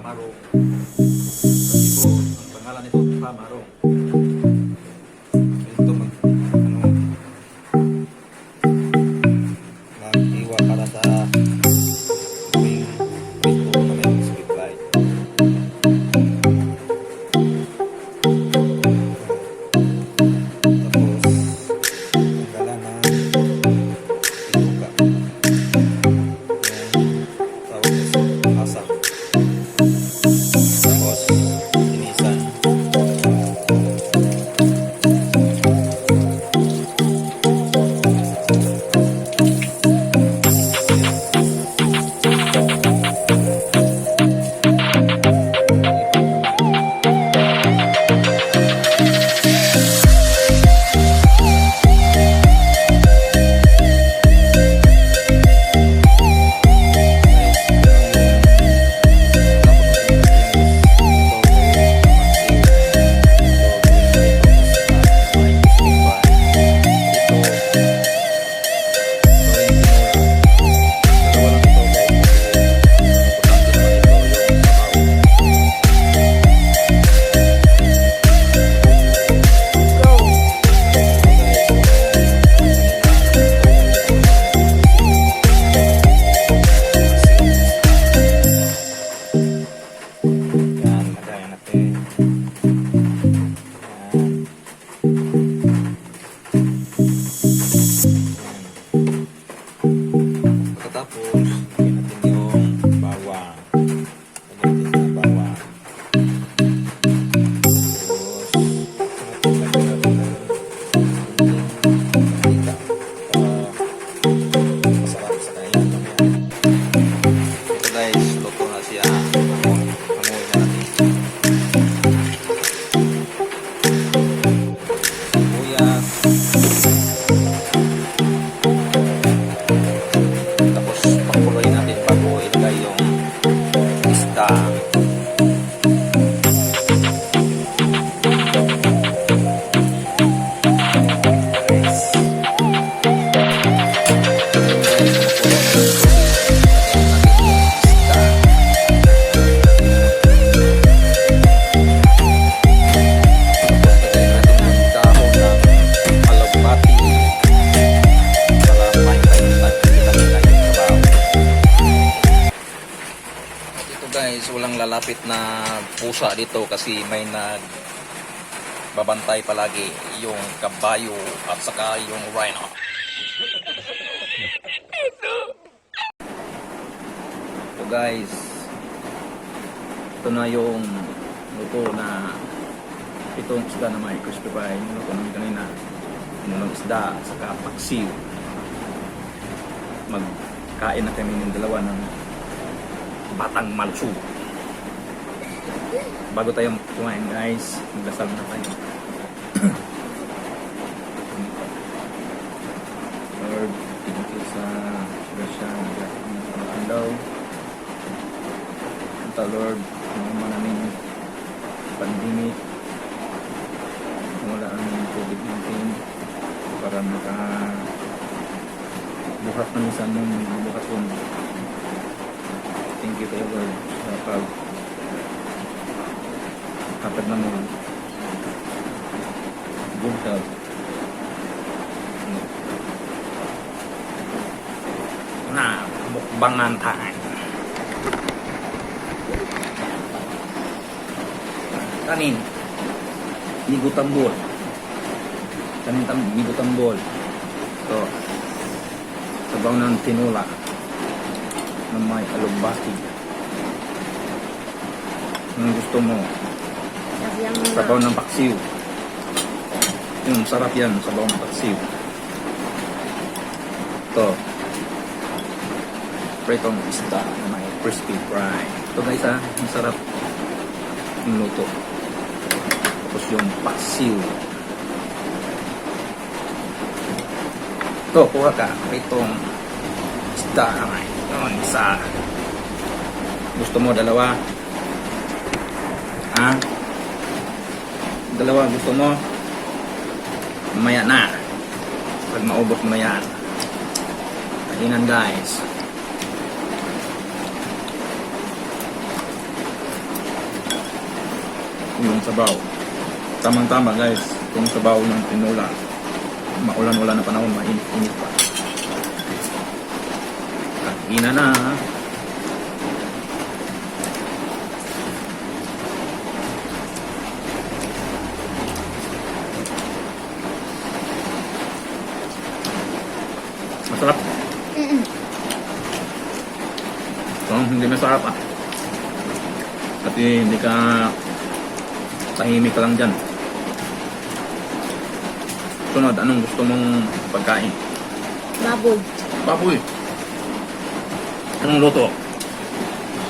Tamaro. Kasi po, ang pangalan nito Tamaro. Ito mag-iwa para sa tuwing Pasko kami mag-split. Guys, walang lalapit na pusa dito kasi may nagbabantay palagi, yung kabayo at saka yung rhino. So guys, ito na yung luto na itong isda na may crispy fry. Yung luto namin kanina, yung isda at saka paksiw. Magkain na kami ng dalawa ng batang malsu. Bago tayo kumain guys, magdasal na tayo. Lord, thank you sa grasya ng andaw. Ito Lord, mga namin pandemic, wala ang COVID-19 para buhat namin sa among buhat ko. Thank you to Lord sa kapag na mo good health. Na mukbangan tayo. Kanin Migo Tambol. Migo Tambol. So sabaw ng tinola na may alugbati. Kung gusto mo, sabaw ng paksiw. Yung sarap yan, sabaw ng paksiw. Ito, pritong isda na may crispy fry. Ito guys ha, ang sarap yung luto. Tapos yung paksiw. Ito, kuha ka, pritong isda na may isa. Gusto mo dalawa? Ha? Dalawa gusto mo? Mamaya na. Pag maubos mo na yan. Kainan guys. yung sabaw. Tamang-tama guys, yung sabaw ng tinola. Maulan-ulan na panahon, mainit-init pa. Ina na. Masarap. Hindi masarap ah. Kasi hindi ka tahimik ka lang dyan. Sunod, anong gusto mong pagkain? Baboy. Baboy. Anong luto?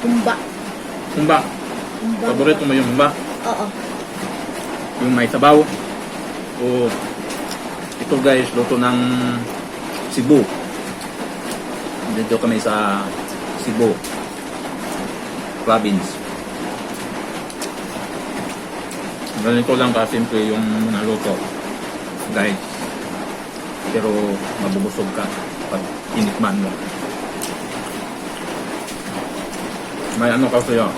Humba. Humba. Humba. Paborito mo yung humba? Oo. Yung may sabaw? O ito guys, luto ng Cebu. Dito kami sa Cebu province. Ganito lang kasimple yung mga luto guys, pero mabubusog ka pag inikman mo. May ano ka sa'yo,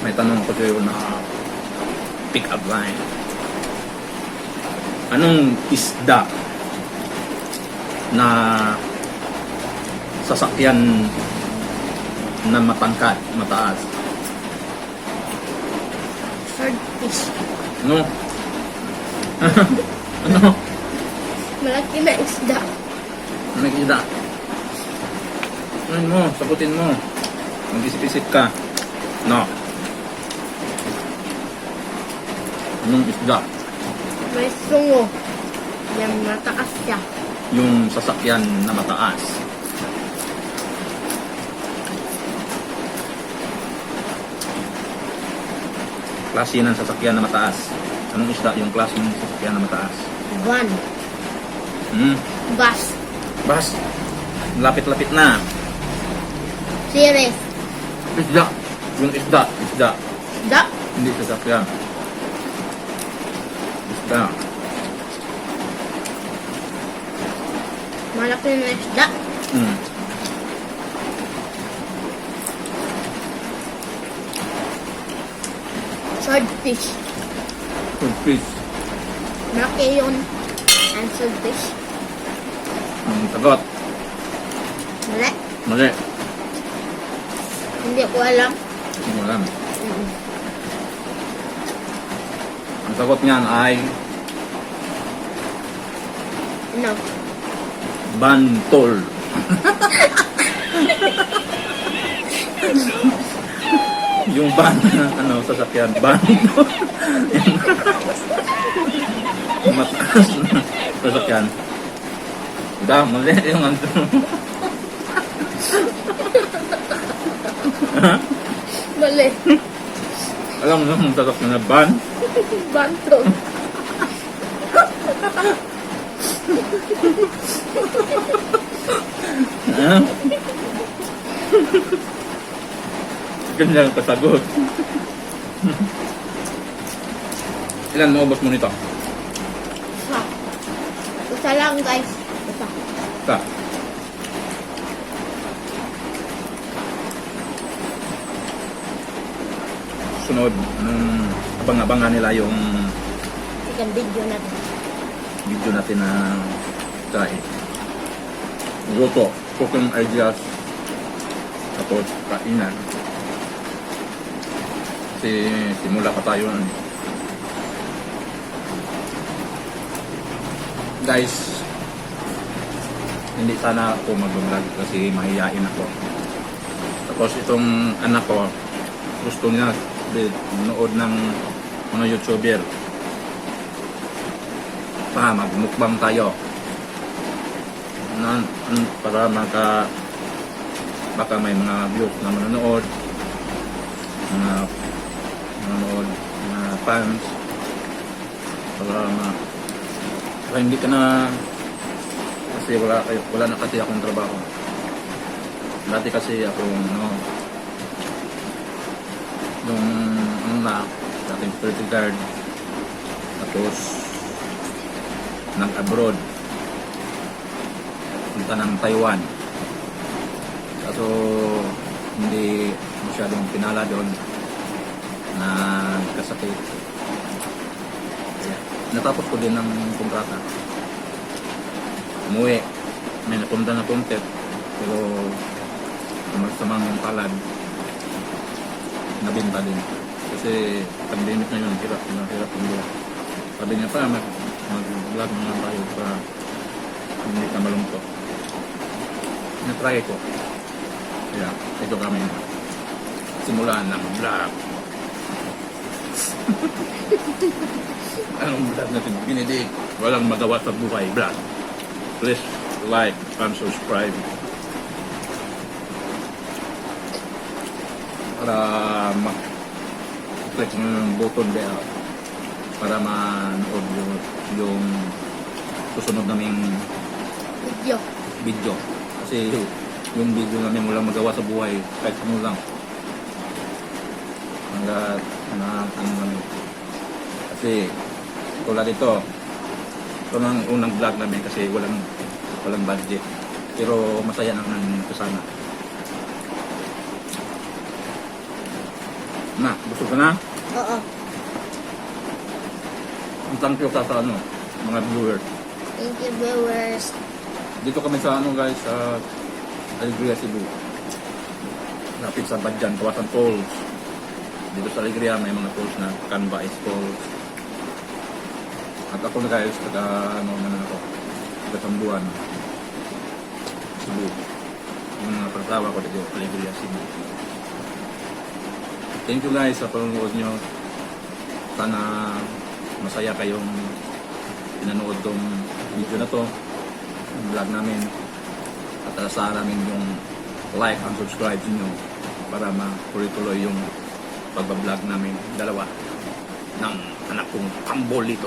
may tanong ko sa'yo na pick up line. Anong isda na sasakyan na matangkad, mataas? Swordfish. Ano? Ano? Malaki na isda. Ano isda? Ano mo? Sagutin mo. Mag-isip-isip ka. No. Anong isda? May sungo. Yan, mataas siya. Yung sasakyan na mataas. Klase ng sasakyan na mataas. Anong isda yung klase ng sasakyan na mataas? Van. Bus. Bas. Lapit-lapit na. Series. Isda. Yung isda. Isda. Da. Hindi sasakyan. Isda. Malaki na isda. Swordfish. Fish. Malaki yun. Ang swordfish. Sagot. Mali. Mali. Hindi ko alam. Hindi mo alam. Ang sagot niyan ay Ano? bantol. Yung van na ano, sasakyan. Bantol. Yung mataas na sasakyan. Da, mali yung ano. Mali. Alam mo yung sasakyan na van? Bantol. Ha? Ganyan ang kasagot. Ilan maubos mo nito? Isa. Isa lang guys. Isa. Ka. Sunod, anong abang-abangan nila yung Ikan video natin. video natin na try. Luto, cooking ideas, tapos kainan. Kasi simula pa tayo nun. Guys, hindi sana ako mag-vlog kasi mahihain ako. Tapos itong anak ko, gusto niya nood ng mga YouTuber. Magmukbang tayo. Para baka may mga views na manonood, mga fans, para hindi ka na, kasi wala na kasi akong trabaho. Dati kasi ako dating security guard, tapos nag-abroad, punta ng Taiwan. Kaso hindi masyadong pinala doon na nagkasakit. Kaya, natapos ko din ng kontrata. Umuwi. May napunta na content. Pero magsamang yung palad. Nabinta din. Kasi pandemic na yun, hirap yung buhay. Sabi niya pa, mag-vlog na lang tayo para hindi ka malungkot. Na-try ko. Kaya, ito kami. Simulan ng vlog. Anong vlog natin? Binidig. Walang magawa sa buhay. Vlog. Please like and subscribe. Para click ng button there para manood yung susunod naming video. Kasi yung video namin walang magawa sa buhay kahit ano lang. Hanggat ano namin. Kasi tulad ito nang unang vlog namin kasi walang budget. Pero masaya naman kasama. Na, gusto ka na? Oo. Thank you sa ano, mga viewers. Thank you, viewers. Dito kami sa ano guys, sa Alegria, Cebu. Lapit sa Badjan, Kawasan Falls. Dito sa Alegria may mga falls na Canva is falls. At ako na guys, taga ano naman ako, taga Sambuan, Cebu. Yung mga pagtawa ko dito, Alegria, Cebu. Thank you guys sa panonood nyo. Sana masaya kayong pinanood tong video na to, yung vlog namin. At asahan namin yung like and subscribe nyo para matuloy-tuloy yung pagbablog namin dalawa ng anak kong tambol dito.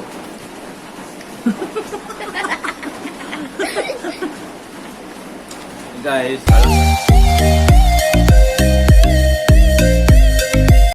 Guys,